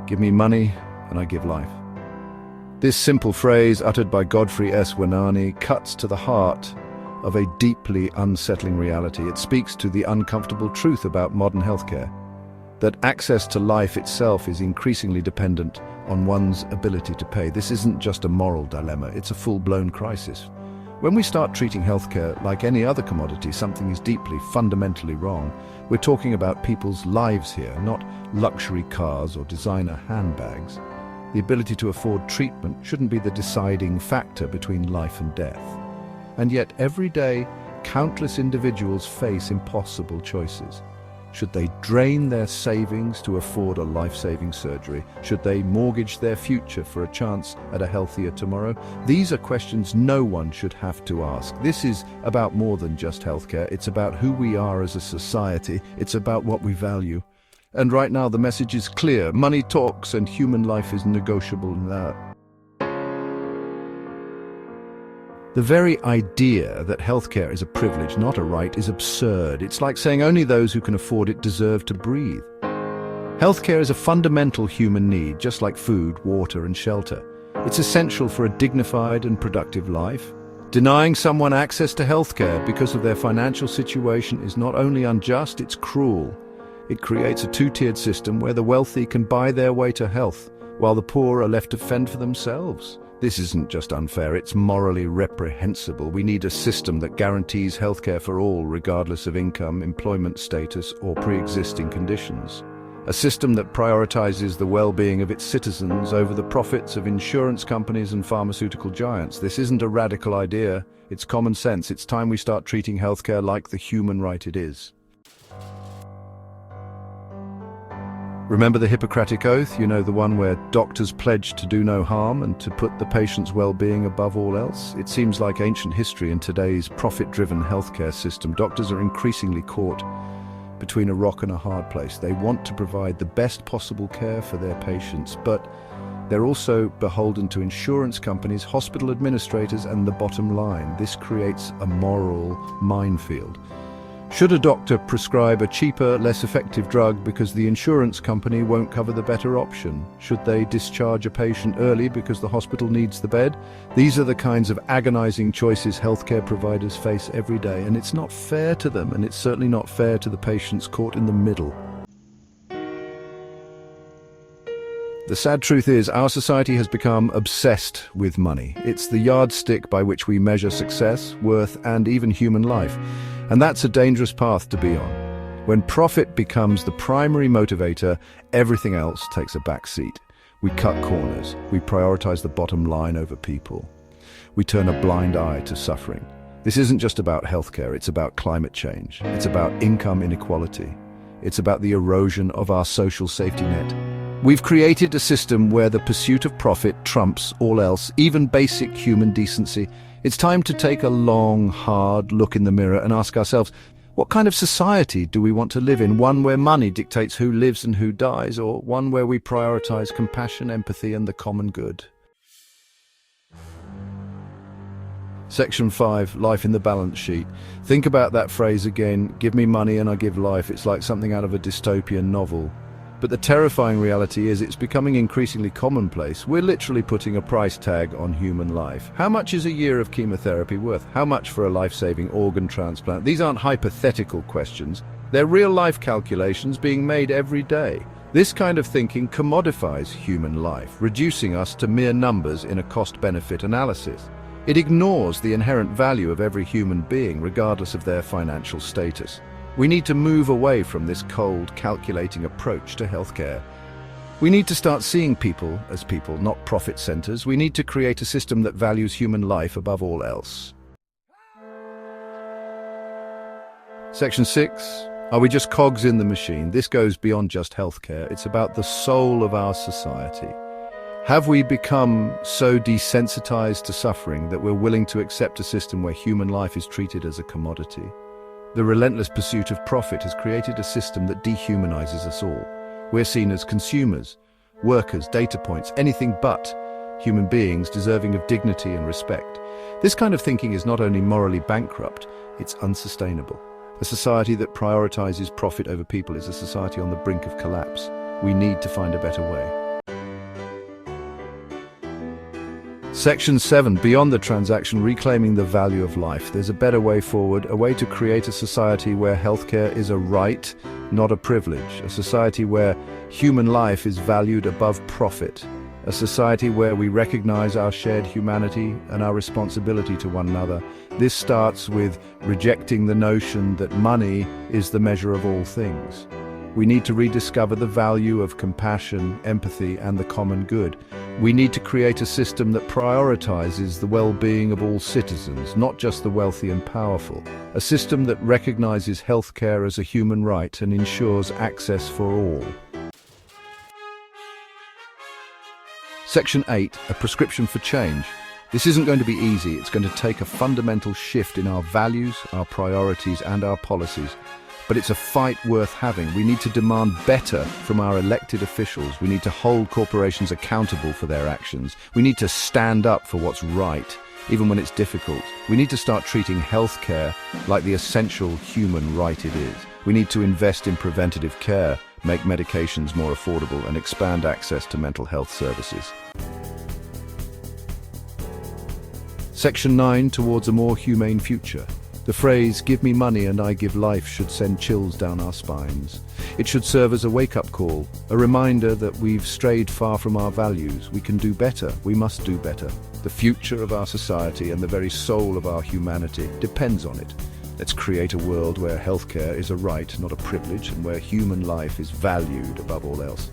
Give me money and I give life. This simple phrase, uttered by Godfrey S. Wenani, cuts to the heart of a deeply unsettling reality. It speaks to the uncomfortable truth about modern healthcare, that access to life itself is increasingly dependent on one's ability to pay. This isn't just a moral dilemma, it's a full-blown crisis. When we start treating healthcare like any other commodity, something is deeply, fundamentally wrong. We're talking about people's lives here, not luxury cars or designer handbags. The ability to afford treatment shouldn't be the deciding factor between life and death. And yet, every day, countless individuals face impossible choices. Should they drain their savings to afford a life-saving surgery? Should they mortgage their future for a chance at a healthier tomorrow? These are questions no one should have to ask. This is about more than just healthcare. It's about who we are as a society. It's about what we value. And right now the message is clear. Money talks and human life is negotiable in that. The very idea that healthcare is a privilege, not a right, is absurd. It's like saying only those who can afford it deserve to breathe. Healthcare is a fundamental human need, just like food, water, and shelter. It's essential for a dignified and productive life. Denying someone access to healthcare because of their financial situation is not only unjust, it's cruel. It creates a two-tiered system where the wealthy can buy their way to health, while the poor are left to fend for themselves. This isn't just unfair, it's morally reprehensible. We need a system that guarantees healthcare for all, regardless of income, employment status, or pre-existing conditions. A system that prioritizes the well-being of its citizens over the profits of insurance companies and pharmaceutical giants. This isn't a radical idea, it's common sense. It's time we start treating healthcare like the human right it is. Remember the Hippocratic Oath, the one where doctors pledge to do no harm and to put the patient's well-being above all else? It seems like ancient history in today's profit-driven healthcare system. Doctors are increasingly caught between a rock and a hard place. They want to provide the best possible care for their patients, but they're also beholden to insurance companies, hospital administrators, and the bottom line. This creates a moral minefield. Should a doctor prescribe a cheaper, less effective drug because the insurance company won't cover the better option? Should they discharge a patient early because the hospital needs the bed? These are the kinds of agonizing choices healthcare providers face every day, and it's not fair to them, and it's certainly not fair to the patients caught in the middle. The sad truth is, our society has become obsessed with money. It's the yardstick by which we measure success, worth, and even human life. And that's a dangerous path to be on. When profit becomes the primary motivator, everything else takes a back seat. We cut corners. We prioritize the bottom line over people. We turn a blind eye to suffering. This isn't just about healthcare, it's about climate change. It's about income inequality. It's about the erosion of our social safety net. We've created a system where the pursuit of profit trumps all else, even basic human decency. It's time to take a long, hard look in the mirror and ask ourselves, what kind of society do we want to live in? One where money dictates who lives and who dies, or one where we prioritize compassion, empathy, and the common good? Section 5, life in the balance sheet. Think about that phrase again, give me money and I give life. It's like something out of a dystopian novel. But the terrifying reality is it's becoming increasingly commonplace. We're literally putting a price tag on human life. How much is a year of chemotherapy worth? How much for a life-saving organ transplant? These aren't hypothetical questions. They're real-life calculations being made every day. This kind of thinking commodifies human life, reducing us to mere numbers in a cost-benefit analysis. It ignores the inherent value of every human being, regardless of their financial status. We need to move away from this cold, calculating approach to healthcare. We need to start seeing people as people, not profit centers. We need to create a system that values human life above all else. Section 6. Are we just cogs in the machine? This goes beyond just healthcare. It's about the soul of our society. Have we become so desensitized to suffering that we're willing to accept a system where human life is treated as a commodity? The relentless pursuit of profit has created a system that dehumanizes us all. We're seen as consumers, workers, data points, anything but human beings deserving of dignity and respect. This kind of thinking is not only morally bankrupt, it's unsustainable. A society that prioritizes profit over people is a society on the brink of collapse. We need to find a better way. Section 7, beyond the transaction, reclaiming the value of life. There's a better way forward, a way to create a society where healthcare is a right, not a privilege. A society where human life is valued above profit. A society where we recognize our shared humanity and our responsibility to one another. This starts with rejecting the notion that money is the measure of all things. We need to rediscover the value of compassion, empathy, and the common good. We need to create a system that prioritizes the well-being of all citizens, not just the wealthy and powerful. A system that recognizes healthcare as a human right and ensures access for all. Section 8, a prescription for change. This isn't going to be easy. It's going to take a fundamental shift in our values, our priorities, and our policies. But it's a fight worth having. We need to demand better from our elected officials. We need to hold corporations accountable for their actions. We need to stand up for what's right, even when it's difficult. We need to start treating healthcare like the essential human right it is. We need to invest in preventative care, make medications more affordable, and expand access to mental health services. Section 9, towards a more humane future. The phrase, "give me money and I give life," should send chills down our spines. It should serve as a wake-up call, a reminder that we've strayed far from our values. We can do better. We must do better. The future of our society and the very soul of our humanity depends on it. Let's create a world where healthcare is a right, not a privilege, and where human life is valued above all else.